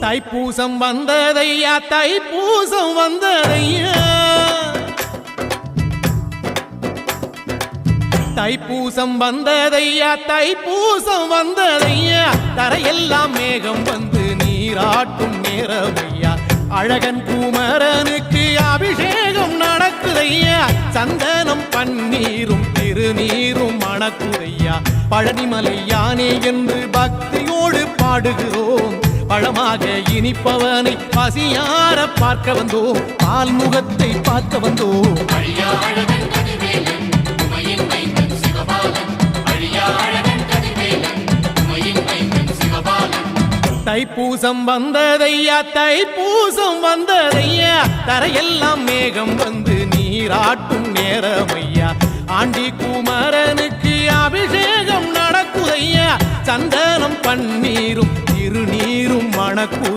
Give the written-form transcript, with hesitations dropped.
தைப்பூசம் வந்ததையா தைப்பூசம் வந்ததையா தைப்பூசம் வந்ததையா தைப்பூசம் வந்ததையா தரையெல்லாம் மேகம் வந்து நீராட்டும் நேரமையா அழகன் குமரனுக்கு அபிஷேகம் நடக்குதையா சந்தனம் பன்னீரும் திருநீரும் மணக்குதையா பழனிமலை யானே என்று பக்தியோடு பாடுகிறோம் பழமாக இனிப்பவனை பசியார பார்க்க வந்தோம் பால்முகத்தை பார்க்க வந்தோம் தைப்பூசம் வந்ததையா தைப்பூசம் வந்ததையா தரையெல்லாம் மேகம் வந்து நீராட்டும் நேரமையா ஆண்டி குமரனுக்கு அபிஷேகம் நடக்குதையா சந்தனம் பன்னீரும் திருநீரும் மணக்கு